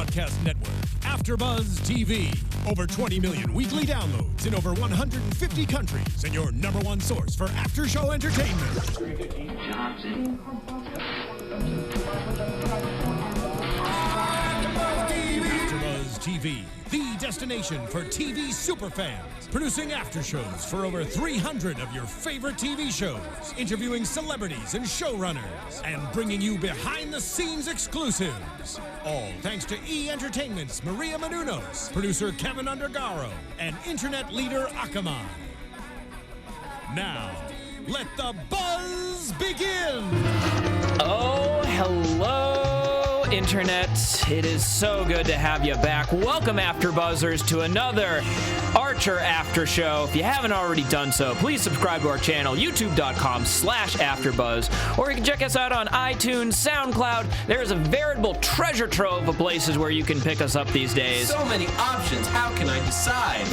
broadcast network, AFTERBUZZ TV. Over 20 million weekly downloads in over 150 countries, and your #1 source for after-show entertainment. AFTERBUZZ TV, the destination for TV superfans. Producing aftershows for over 300 of your favorite TV shows, interviewing celebrities and showrunners, and bringing you behind-the-scenes exclusives. All thanks to E! Entertainment's Maria Menounos, producer Kevin Undergaro, and internet leader Akamai. Now, let the buzz begin! Oh, hello, Internet. It is so good to have you back. Welcome, AfterBuzzers, to another Archer After Show. If you haven't already done so, please subscribe to our channel, youtube.com/AfterBuzz, or you can check us out on iTunes, SoundCloud. There's a veritable treasure trove of places where you can pick us up these days. So many options. How can I decide?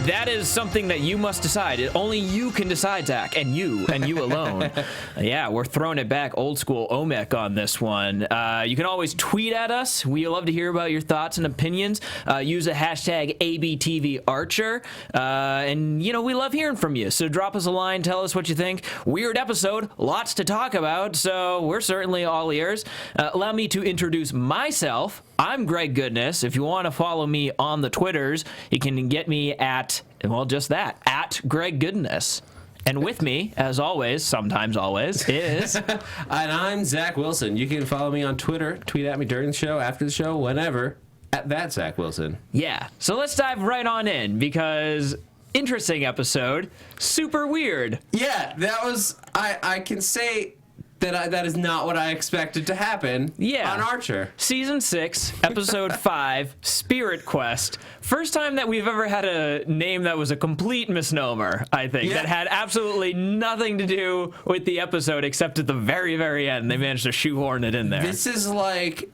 That is something that you must decide. Only you can decide, Zach, and you alone. Yeah, we're throwing it back old school Omek on this one. You can always tweet at us. We love to hear about your thoughts and opinions. Use a hashtag ABTVArcher. And, you know, we love hearing from you. So drop us a line. Tell us what you think. Weird episode. Lots to talk about. So we're certainly all ears. Allow me to introduce myself. I'm Greg Goodness. If you want to follow me on the Twitters, you can get me at, well, just that, at Greg Goodness. And with me, as always, sometimes always, is... And I'm Zach Wilson. You can follow me on Twitter, tweet at me during the show, after the show, whenever, at that Zach Wilson. Yeah, so let's dive right on in, because interesting episode, super weird. Yeah, that was... I can say... That is not what I expected to happen on Archer. Season 6, Episode 5, Spirit Quest. First time that we've ever had a name that was a complete misnomer, I think, that had absolutely nothing to do with the episode except at the very, very end. They managed to shoehorn it in there. This is like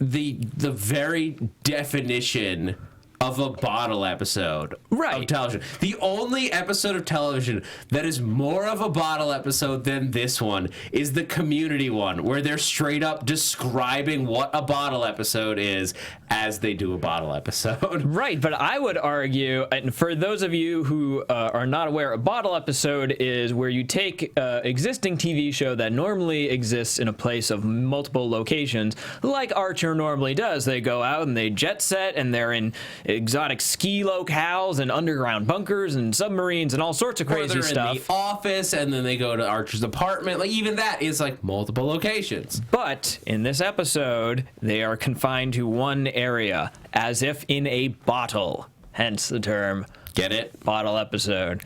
the very definition of a bottle episode of television. The only episode of television that is more of a bottle episode than this one is the Community one, where they're straight up describing what a bottle episode is as they do a bottle episode. Right, but I would argue, and for those of you who are not aware, a bottle episode is where you take an existing TV show that normally exists in a place of multiple locations, like Archer normally does. They go out and they jet set, and they're in exotic ski locales and underground bunkers and submarines and all sorts of crazy stuff. In the office, and then they go to Archer's apartment. Like, even that is like multiple locations. But in this episode, they are confined to one area, as if in a bottle. Hence the term. Get it? Bottle episode.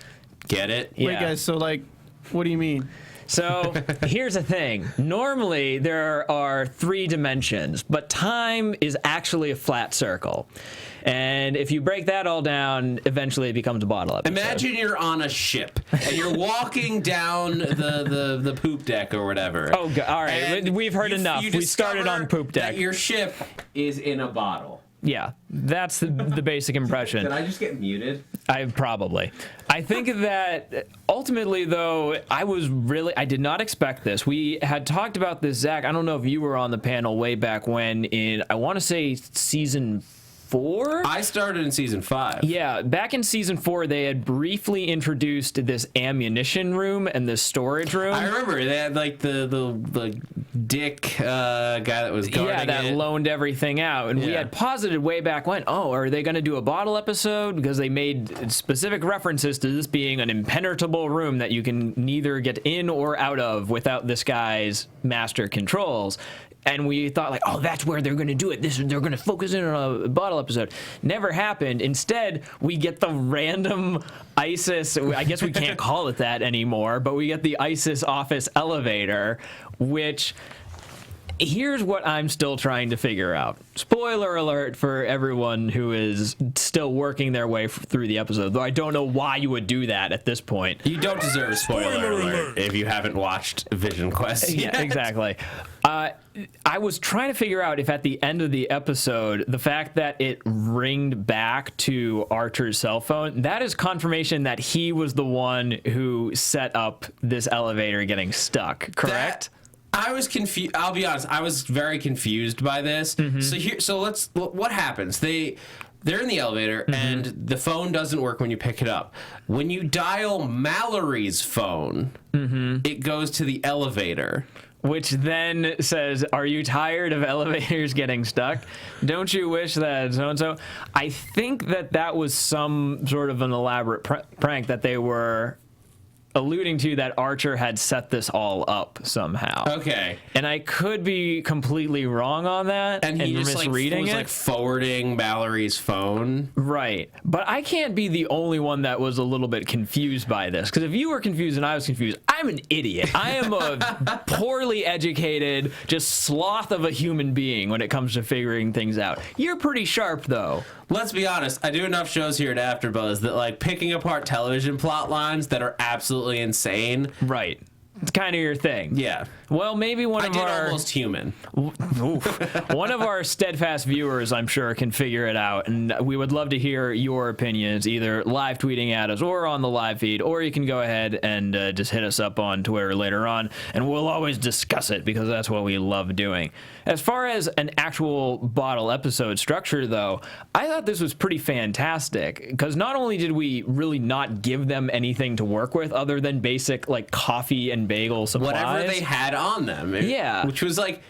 Get it? Yeah. Wait, guys. So, like, what do you mean? So here's the thing. Normally there are 3 dimensions, but time is actually a flat circle. And if you break that all down, eventually it becomes a bottle episode. Imagine you're on a ship and you're walking down the poop deck or whatever. Oh, God. All right. We've heard enough. We started on poop deck. That your ship is in a bottle. Yeah, that's the basic impression. Did I just get muted? I think that ultimately, though, I did not expect this. We had talked about this, Zach. I don't know if you were on the panel way back when in, I want to say, season 4? I started in season 5. Yeah, back in season 4, they had briefly introduced this ammunition room and this storage room. I remember they had like the dick guy that was guarding that loaned everything out, and we had posited way back when, are they going to do a bottle episode, because they made specific references to this being an impenetrable room that you can neither get in or out of without this guy's master controls. And we thought, like, that's where they're going to do it. They're going to focus in on a bottle episode. Never happened. Instead, we get the random ISIS, I guess we can't call it that anymore, but we get the ISIS office elevator, which... Here's what I'm still trying to figure out. Spoiler alert for everyone who is still working their way through the episode, though I don't know why you would do that at this point. You don't deserve a spoiler alert if you haven't watched Vision Quest yet. Yeah, exactly. I was trying to figure out if at the end of the episode, the fact that it ringed back to Archer's cell phone, that is confirmation that he was the one who set up this elevator getting stuck, correct? I was confused. I'll be honest. I was very confused by this. What happens? They're in the elevator, and the phone doesn't work when you pick it up. When you dial Mallory's phone, it goes to the elevator. Which then says, are you tired of elevators getting stuck? Don't you wish that so-and-so? I think that was some sort of an elaborate prank that they were alluding to, that Archer had set this all up somehow. Okay. And I could be completely wrong on that and he just misreading was like forwarding Mallory's phone. Right. But I can't be the only one that was a little bit confused by this, because if you were confused and I was confused, I'm an idiot. I am a poorly educated, just sloth of a human being when it comes to figuring things out. You're pretty sharp, though. Let's be honest, I do enough shows here at AfterBuzz that, like, picking apart television plot lines that are absolutely insane. Right. It's kind of your thing. Yeah. Well, maybe one of our Almost Human. One of our steadfast viewers, I'm sure, can figure it out, and we would love to hear your opinions, either live tweeting at us or on the live feed, or you can go ahead and just hit us up on Twitter later on, and we'll always discuss it because that's what we love doing. As far as an actual bottle episode structure, though, I thought this was pretty fantastic, because not only did we really not give them anything to work with other than basic, like, coffee and bagel supplies. Whatever they had on them. Yeah. Which was, like,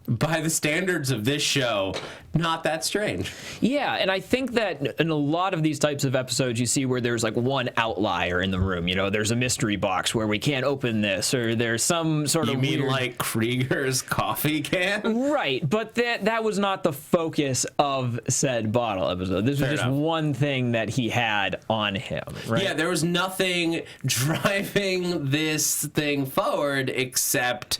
by the standards of this show, not that strange. Yeah, and I think that in a lot of these types of episodes, you see where there's like one outlier in the room. You know, there's a mystery box where we can't open this, or there's some sort of weird... like Krieger's coffee can? Right, but that was not the focus of said bottle episode. This was just one thing that he had on him, right? Yeah, there was nothing driving this thing forward except...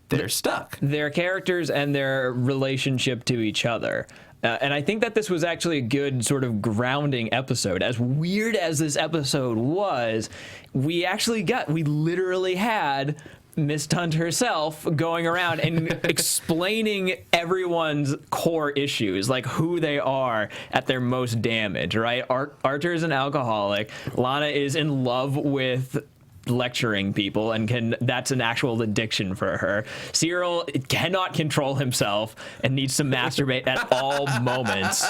they're stuck. Their characters and their relationship to each other. And I think that this was actually a good sort of grounding episode. As weird as this episode was, we literally had Miss Tunt herself going around and explaining everyone's core issues, like who they are at their most damaged, right? Archer's an alcoholic. Lana is in love with lecturing people, and that's an actual addiction for her. Cyril cannot control himself and needs to masturbate at all moments,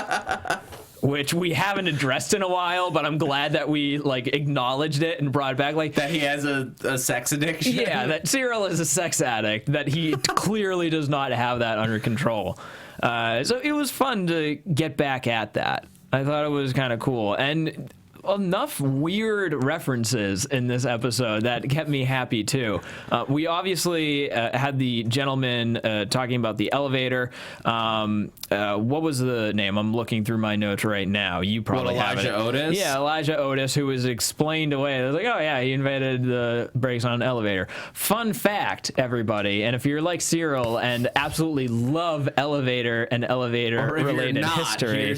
which we haven't addressed in a while, but I'm glad that we like acknowledged it and brought it back, like that he has a sex addiction. Yeah, that Cyril is a sex addict, that he clearly does not have that under control. So it was fun to get back at that. I thought it was kind of cool, and enough weird references in this episode that kept me happy too. We obviously had the gentleman talking about the elevator. What was the name? I'm looking through my notes right now. You probably have it. Elijah Otis? Yeah, Elijah Otis, who was explained away. They're like, oh yeah, he invented the brakes on an elevator. Fun fact, everybody, and if you're like Cyril and absolutely love elevator and elevator-related history,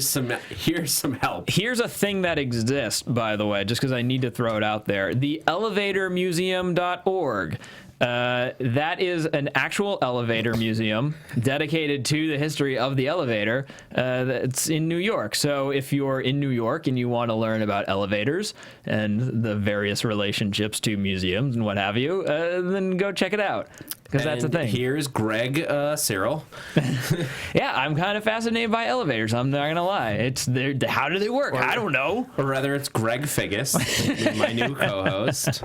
here's some help. Here's a thing that exists, by the way, just because I need to throw it out there. The elevatormuseum.org. That is an actual elevator museum dedicated to the history of the elevator. It's in New York. So if you're in New York and you want to learn about elevators and the various relationships to museums and what have you, then go check it out. Because that's the thing. Here's Greg Cyril. Yeah, I'm kind of fascinated by elevators. I'm not gonna lie. How do they work? I don't know. Or rather, it's Greg Figgis, my new co-host.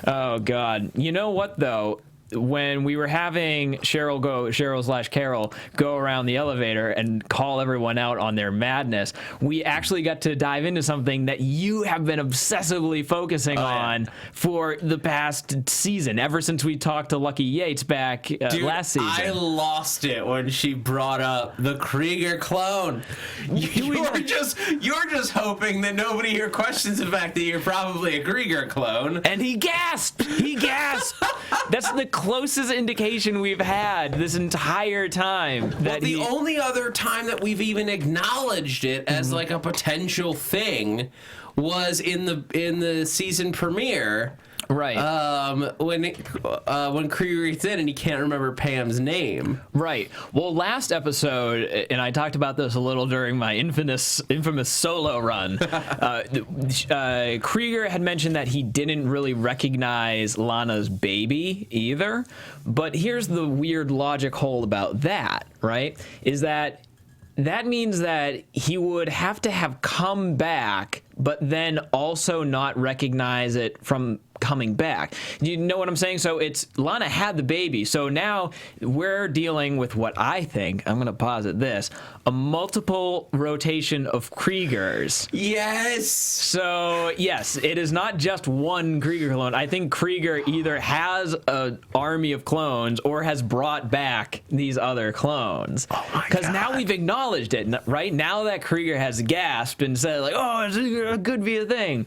Oh God! You know what though? When we were having Cheryl/Carol go around the elevator and call everyone out on their madness, we actually got to dive into something that you have been obsessively focusing on for the past season, ever since we talked to Lucky Yates back last season. I lost it when she brought up the Krieger clone. You're just hoping that nobody here questions the fact that you're probably a Krieger clone. And he gasped. He gasped. That's the closest indication we've had this entire time. The only other time that we've even acknowledged it as like a potential thing was in the season premiere Right. When Krieger gets in and he can't remember Pam's name. Right. Well, last episode, and I talked about this a little during my infamous solo run, Krieger had mentioned that he didn't really recognize Lana's baby either. But here's the weird logic hole about that, right? Is that means that he would have to have come back, but then also not recognize it from coming back. You know what I'm saying? So it's Lana had the baby. So now we're dealing with what I think, I'm going to posit this, a multiple rotation of Kriegers. Yes. So yes, it is not just one Krieger clone. I think Krieger either has an army of clones or has brought back these other clones. Oh my God. Because now we've acknowledged it, right? Now that Krieger has gasped and said like, oh, it could be a thing.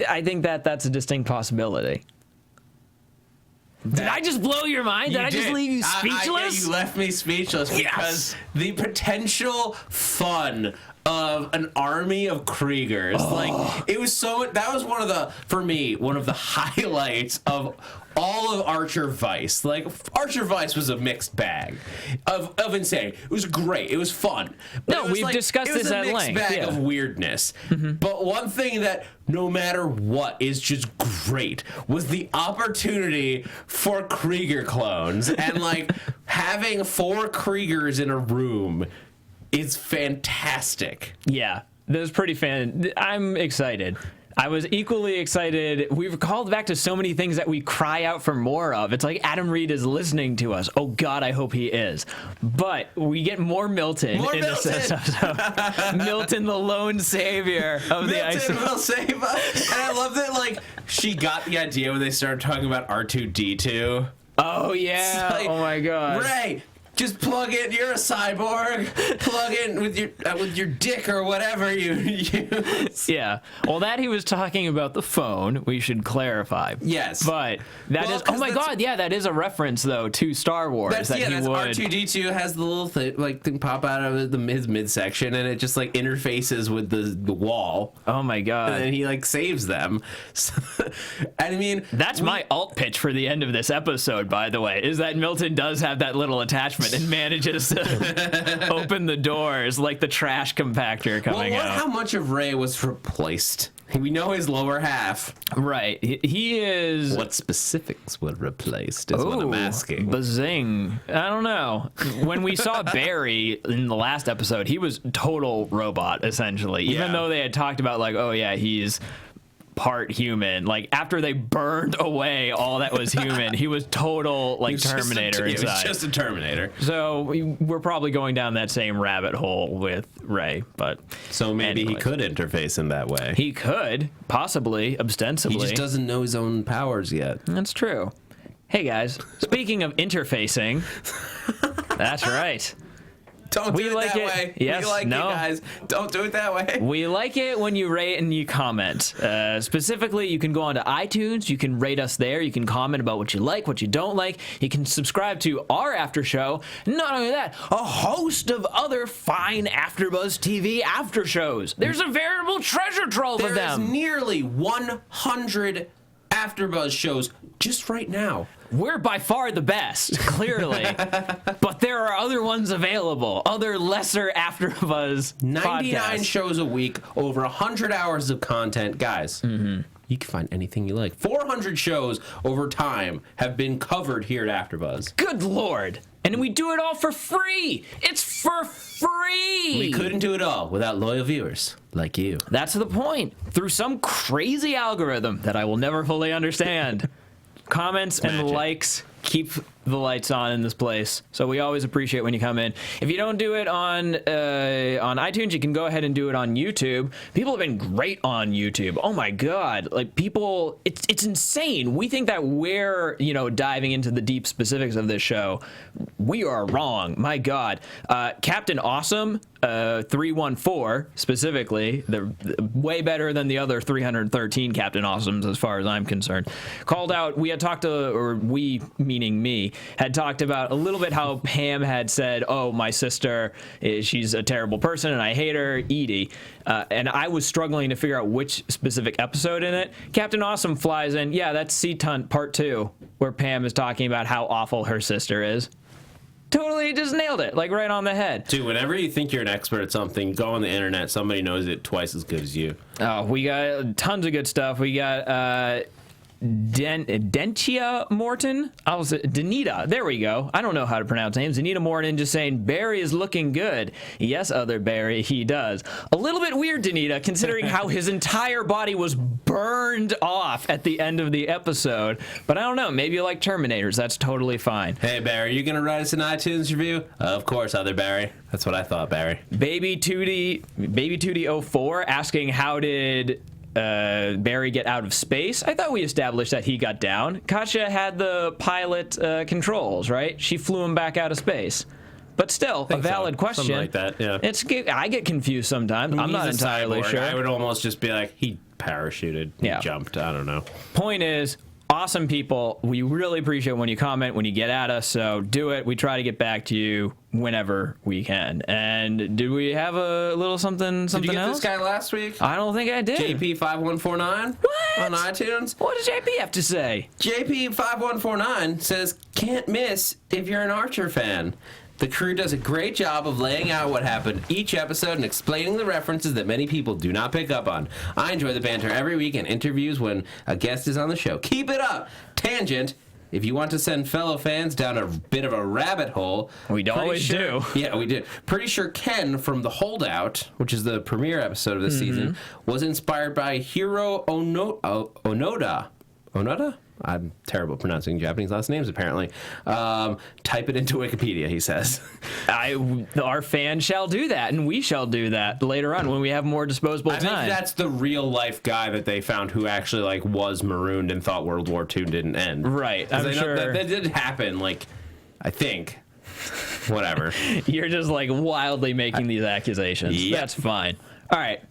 I think that's a distinct possibility. Did I just blow your mind? Did I just leave you speechless? You left me speechless because the potential fun of an army of Kriegers, like it was so. That was one of the highlights of all of Archer Vice. Like Archer Vice was a mixed bag of insane. It was great. It was fun. No, we've discussed this at length. It was a mixed bag of weirdness. But one thing that no matter what is just great was the opportunity for Krieger clones and like having 4 Kriegers in a room is fantastic. Yeah, that was pretty fan. I'm excited. I was equally excited. We've called back to so many things that we cry out for more of. It's like Adam Reed is listening to us. Oh God, I hope he is. But we get more Milton in this episode. Milton, the lone savior of the ice. Milton will save us. And I love that, like, she got the idea when they started talking about R2-D2. Oh yeah. Like, oh my God. Ray, just plug in. You're a cyborg. Plug in with your dick or whatever you use. Yeah. Well, that he was talking about the phone. We should clarify. Yes. But that is. Oh my God. Yeah, that is a reference though to Star Wars. That's R2-D2 has the little thing pop out of his midsection, and it just like interfaces with the wall. Oh my God. And then he like saves them. I mean, that's my alt pitch for the end of this episode. By the way, is that Milton does have that little attachment and manages to open the doors like the trash compactor coming out. How much of Ray was replaced? We know his lower half. Right. He is... What specifics were replaced is what I'm asking. Bazing. I don't know. When we saw Barry in the last episode, he was total robot, essentially. Even though they had talked about, like, oh, yeah, he's part human. Like, after they burned away all that was human, he was total, like, Terminator inside. He was just a Terminator. So we're probably going down that same rabbit hole with Ray, but... So maybe he could interface in that way. He could, possibly, ostensibly. He just doesn't know his own powers yet. That's true. Hey, guys, speaking of interfacing, that's right. Don't do it that way. Yes, we like it, guys. Don't do it that way. We like it when you rate and you comment. Specifically, you can go onto iTunes. You can rate us there. You can comment about what you like, what you don't like. You can subscribe to our after show. Not only that, a host of other fine AfterBuzz TV after shows. There's a veritable treasure trove of them. There's nearly 100 AfterBuzz shows just right now. We're by far the best, clearly. But there are other ones available, other lesser AfterBuzz 99 podcasts. shows a week, over 100 hours of content. Guys, you can find anything you like. 400 shows over time have been covered here at AfterBuzz. Good Lord. And we do it all for free. It's for free. We couldn't do it all without loyal viewers like you. That's the point. Through some crazy algorithm that I will never fully understand. Comments and likes keep the lights on in this place, so we always appreciate when you come in. If you don't do it on iTunes, you can go ahead and do it on YouTube. People have been great on YouTube. Oh my God, like people, it's insane. We think that we're diving into the deep specifics of this show. We are wrong. My God, Captain Awesome 314 specifically, they're way better than the other 313 Captain Awesomes as far as I'm concerned. Called out. We had talked to, or we meaning me, had talked about a little bit how Pam had said, oh, my sister, she's a terrible person and I hate her, Edie. And I was struggling to figure out which specific episode in it. Captain Awesome flies in, yeah, that's Sea Tunt Part 2, where Pam is talking about how awful her sister is. Totally just nailed it, like right on the head. Dude, whenever you think you're an expert at something, go on the internet. Somebody knows it twice as good as you. Oh, we got tons of good stuff. We got Dentia Morton. Danita. There we go. I don't know how to pronounce names. Danita Morton just saying, Barry is looking good. Yes, other Barry, he does. A little bit weird, Danita, considering how his entire body was burned off at the end of the episode. But I don't know. Maybe you like Terminators. That's totally fine. Hey, Barry, you going to write us an iTunes review? Of course, other Barry. That's what I thought, Barry. Baby Tootie 04 asking, how did Barry get out of space? I thought we established that he got down. Katja had the pilot controls, right? She flew him back out of space. But still, a valid question. Something like that, yeah. I get confused sometimes. I'm not entirely sure. I would almost just be like, he parachuted, he jumped, I don't know. Point is, awesome people. We really appreciate when you comment, when you get at us, so do it. We try to get back to you whenever we can. And did we have a little something else? Did you get this guy last week? I don't think I did. JP5149 on iTunes. What does JP have to say? JP5149 says, can't miss if you're an Archer fan. The crew does a great job of laying out what happened each episode and explaining the references that many people do not pick up on. I enjoy the banter every week and interviews when a guest is on the show. Keep it up! Tangent. If you want to send fellow fans down a bit of a rabbit hole... We always do. Yeah, we did. Pretty sure Ken from The Holdout, which is the premiere episode of the season, was inspired by Hiro Onoda. Onoda? I'm terrible at pronouncing Japanese last names, apparently. Type it into Wikipedia, he says. Our fans shall do that, and we shall do that later on when we have more disposable time. I think that's the real-life guy that they found who actually, was marooned and thought World War II didn't end. Right, I'm sure. That did happen, I think. Whatever. You're just, wildly making these accusations. Yep. That's fine. All right,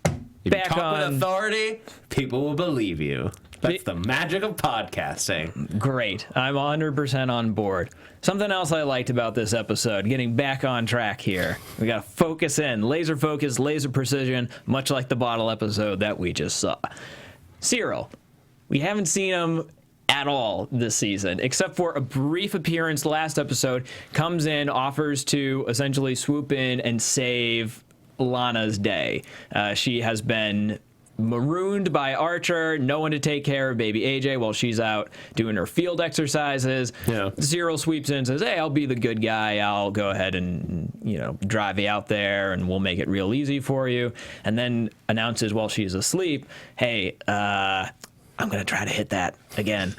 if you talk with authority, people will believe you. That's the magic of podcasting. Great. I'm 100% on board. Something else I liked about this episode, getting back on track here. We got to focus in. Laser focus, laser precision, much like the bottle episode that we just saw. Cyril. We haven't seen him at all this season, except for a brief appearance last episode. Comes in, offers to essentially swoop in and save Lana's day. She has been marooned by Archer, no one to take care of baby AJ while she's out doing her field exercises. Yeah. Cyril sweeps in and says, hey, I'll be the good guy. I'll go ahead and, drive you out there and we'll make it real easy for you. And then announces while she's asleep, hey, I'm going to try to hit that again,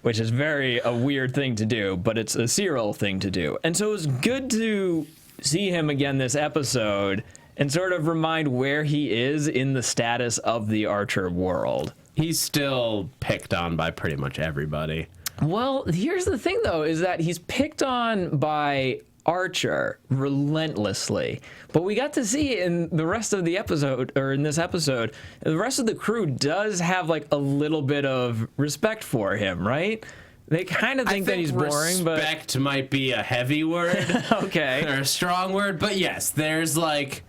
which is a weird thing to do, but it's a Cyril thing to do. And so it was good to see him again this episode and sort of remind where he is in the status of the Archer world. He's still picked on by pretty much everybody. Well, here's the thing, though, is that he's picked on by Archer relentlessly. But we got to see in the rest of the episode, or in this episode, the rest of the crew does have, a little bit of respect for him, right? They kind of think that he's boring, but... Respect might be a heavy word. Okay. Or a strong word, but yes, there's there's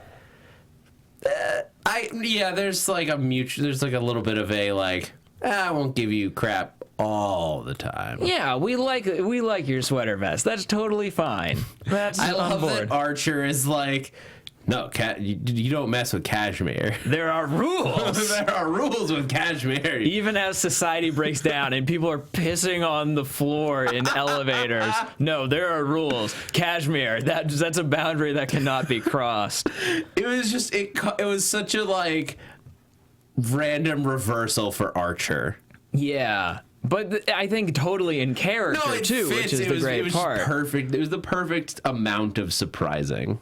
there's a little bit of a I won't give you crap all the time. Yeah, we like your sweater vest. That's totally fine. That's I love on board. that Archer is no, you don't mess with Kashmir. There are rules. There are rules with Kashmir. Even as society breaks down and people are pissing on the floor in elevators, no, there are rules. Kashmir, that's a boundary that cannot be crossed. It was just it was such a random reversal for Archer. Yeah. But I think totally in character too, which is the great part. Perfect. It was the perfect amount of surprising.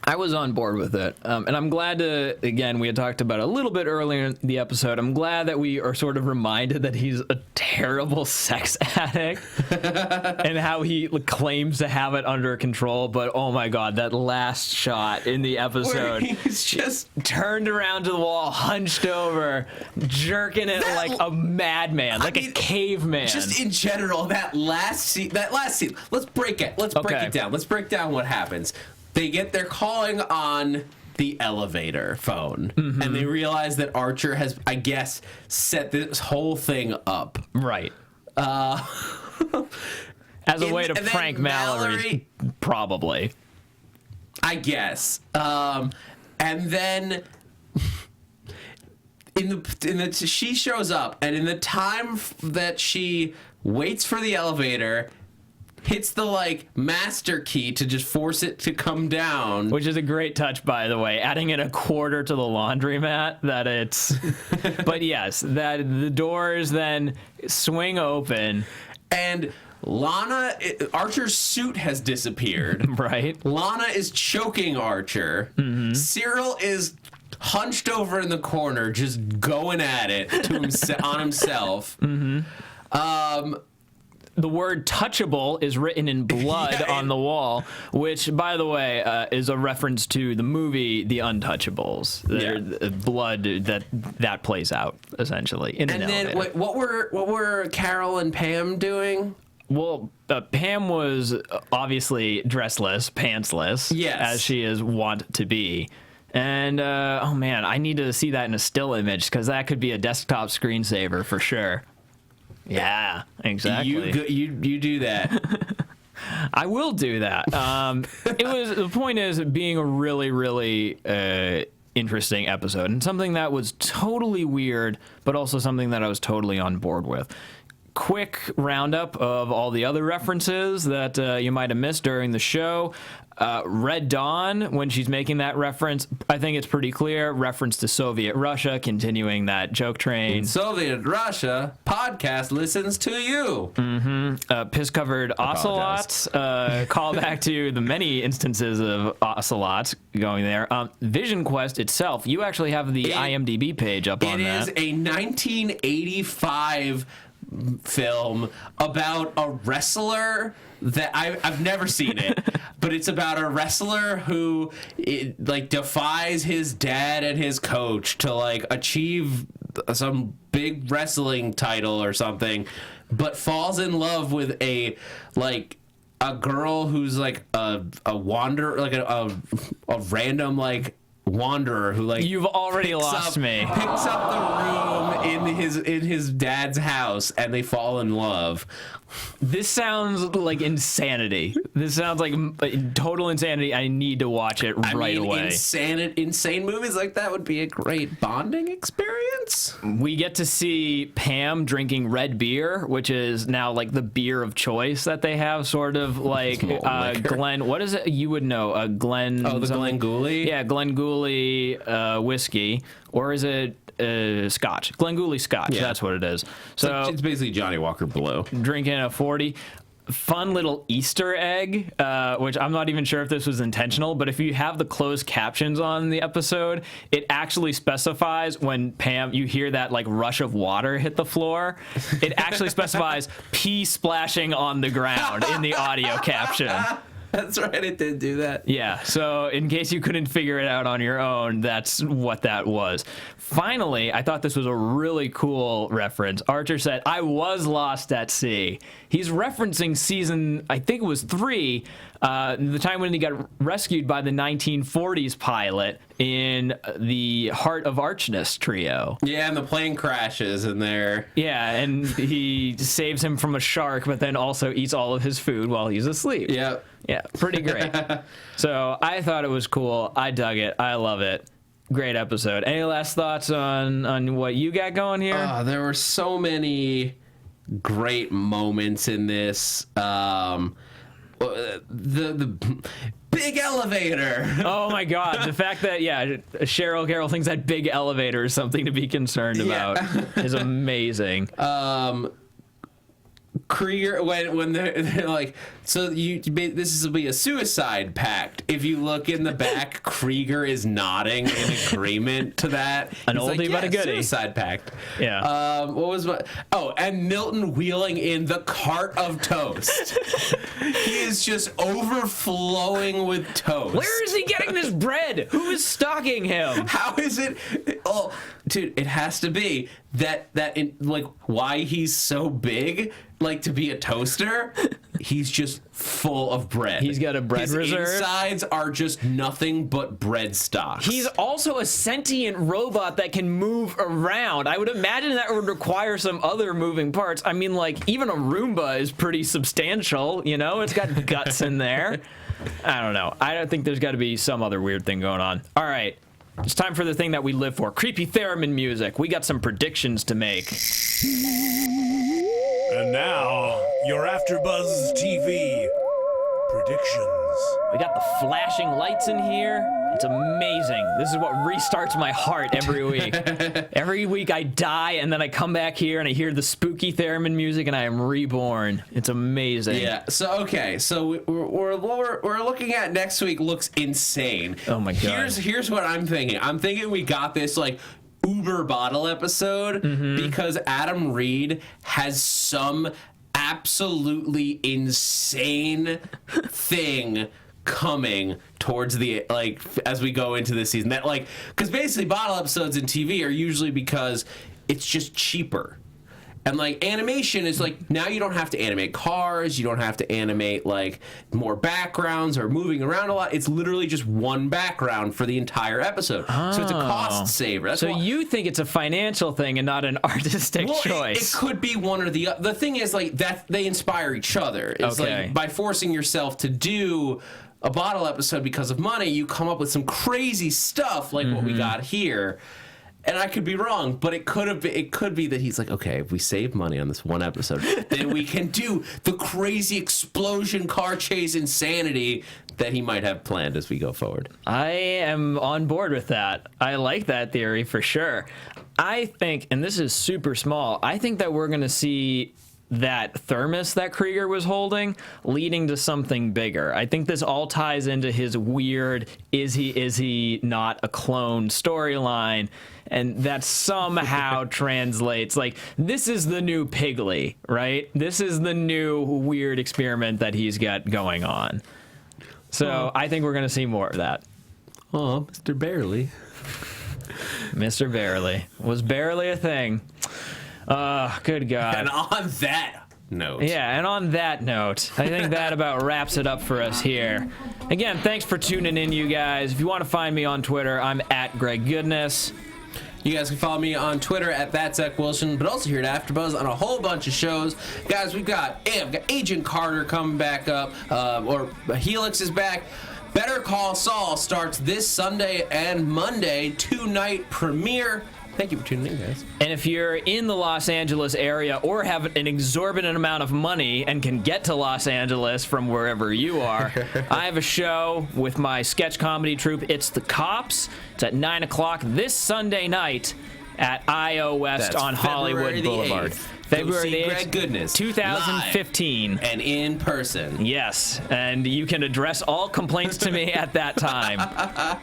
I was on board with it. And I'm glad to, again, we had talked about it a little bit earlier in the episode. I'm glad that we are sort of reminded that he's a terrible sex addict and how he claims to have it under control. But oh my God, that last shot in the episode, he's just turned around to the wall, hunched over, jerking it like a madman, like a caveman. Just in general, that last scene, let's break it. Let's break it down. Let's break down what happens. They're calling on the elevator phone, and they realize that Archer has, I guess, set this whole thing up. Right. As a way to prank Mallory, probably. I guess. And then she shows up, and in the time that she waits for the elevator, hits the master key to just force it to come down, which is a great touch, by the way, adding in a quarter to the laundromat. But yes, that the doors then swing open, and Archer's suit has disappeared. Right. Lana is choking Archer. Cyril is hunched over in the corner, just going at it on himself. The word touchable is written in blood on the wall, which, by the way, is a reference to the movie The Untouchables. Blood that plays out, essentially, in an elevator. And then what were Carol and Pam doing? Well, Pam was obviously dressless, pantsless, as she is wont to be. And, oh man, I need to see that in a still image, because that could be a desktop screensaver for sure. Yeah, exactly. You do that. I will do that. The point is, being a really, really interesting episode, and something that was totally weird, but also something that I was totally on board with. Quick roundup of all the other references that you might have missed during the show. Red Dawn, when she's making that reference, I think it's pretty clear. Reference to Soviet Russia, continuing that joke train. In Soviet Russia, podcast listens to you. Piss-covered ocelots. Call back to the many instances of ocelots going there. Vision Quest itself, you actually have the IMDb page up on that. It is a 1985 film about a wrestler that I've never seen it, but it's about a wrestler who defies his dad and his coach to achieve some big wrestling title or something, but falls in love with a girl who's a wanderer, a random wanderer who you've already lost me. Picks up the room in his dad's house, and they fall in love. This sounds like insanity. This sounds like total insanity. I need to watch it right away. Insane movies like that would be a great bonding experience. We get to see Pam drinking red beer, which is now the beer of choice that they have, sort of Glen. What is it? You would know. Glen. Oh, the Glen Gooley? Yeah, Glen Gooley whiskey. Or is it Scotch? Glen Gooley Scotch. Yeah. That's what it is. So it's basically Johnny Walker Blue. Drinking a 40. Fun little Easter egg, which I'm not even sure if this was intentional, but if you have the closed captions on the episode, it actually specifies when Pam, you hear that rush of water hit the floor, it actually specifies pee splashing on the ground in the audio caption. That's right, it did do that. Yeah, so in case you couldn't figure it out on your own, that's what that was. Finally, I thought this was a really cool reference. Archer said, "I was lost at sea." He's referencing season, I think it was 3, the time when he got rescued by the 1940s pilot in the Heart of Archness trio. Yeah, and the plane crashes in there. Yeah, and he saves him from a shark, but then also eats all of his food while he's asleep. Yep. Yeah, pretty great. So I thought it was cool. I dug it. I love it. Great episode. Any last thoughts on what you got going here? There were so many great moments in this. The big elevator. Oh my God. The fact that, Cheryl Carroll thinks that big elevator is something to be concerned about is amazing. Krieger, when they're like, so this will be a suicide pact. If you look in the back, Krieger is nodding in agreement to that. An oldie but a goodie. Suicide pact. Yeah. What was my? Oh, and Milton wheeling in the cart of toast. He is just overflowing with toast. Where is he getting this bread? Who is stocking him? How is it? Oh, dude, it has to be like why he's so big, like to be a toaster. He's just full of bread. He's got a bread reserve. His insides are just nothing but bread stocks. He's also a sentient robot that can move around. I would imagine that would require some other moving parts. I mean, like, even a Roomba is pretty substantial, you know? It's got guts in there. I don't know. I don't think there's got to be some other weird thing going on. All right. It's time for the thing that we live for. Creepy theremin music. We got some predictions to make. And now, your AFTERBUZZ TV predictions. We got the flashing lights in here. It's amazing. This is what restarts my heart every week. Every week I die, and then I come back here and I hear the spooky theremin music, and I am reborn. It's amazing. Yeah. So okay. So we're looking at next week. Looks insane. Oh my god. Here's what I'm thinking. I'm thinking we got this like Uber bottle episode because Adam Reed has some absolutely insane thing coming towards the as we go into this season, that because basically bottle episodes in TV are usually because it's just cheaper. And animation is now you don't have to animate cars, you don't have to animate more backgrounds or moving around a lot. It's literally just one background for the entire episode. Oh. So it's a cost saver. That's you think it's a financial thing and not an artistic choice. It could be one or the other. The thing is that they inspire each other. It's by forcing yourself to do a bottle episode because of money, you come up with some crazy stuff like what we got here. And I could be wrong, but it could be that he's okay, if we save money on this one episode, then we can do the crazy explosion car chase insanity that he might have planned as we go forward. I am on board with that. I like that theory for sure. I think, and this is super small, I think that we're going to see that thermos that Krieger was holding leading to something bigger. I think this all ties into his weird is he not a clone storyline, and that somehow translates this is the new Piggly, right? This is the new weird experiment that he's got going on. So I think we're going to see more of that. Oh, Mr. Barely. Mr. Barely. Was barely a thing. Good God. And on that note. Yeah, and on that note, I think that about wraps it up for us here. Again, thanks for tuning in, you guys. If you want to find me on Twitter, I'm at Greg Goodness. You guys can follow me on Twitter at @ThatZachWilson, but also here at AfterBuzz on a whole bunch of shows. Guys, we've got Agent Carter coming back up, or Helix is back. Better Call Saul starts this Sunday and Monday, 2-night premiere. Thank you for tuning in, guys. And if you're in the Los Angeles area or have an exorbitant amount of money and can get to Los Angeles from wherever you are, I have a show with my sketch comedy troupe, It's the Cops. It's at 9 o'clock this Sunday night at IO West on Hollywood Boulevard. February the 8th, Greg Goodness, 2015. Live and in person. Yes, and you can address all complaints to me at that time.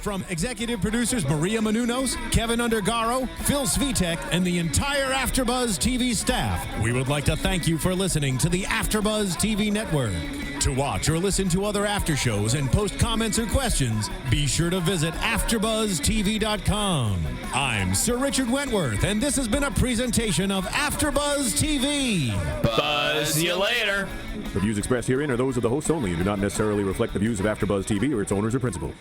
From executive producers Maria Menounos, Kevin Undergaro, Phil Svitek, and the entire AfterBuzz TV staff, we would like to thank you for listening to the AfterBuzz TV network. To watch or listen to other after shows and post comments or questions, be sure to visit AfterBuzzTV.com. I'm Sir Richard Wentworth, and this has been a presentation of AfterBuzz TV. Buzz you later. The views expressed herein are those of the hosts only and do not necessarily reflect the views of AfterBuzz TV or its owners or principals.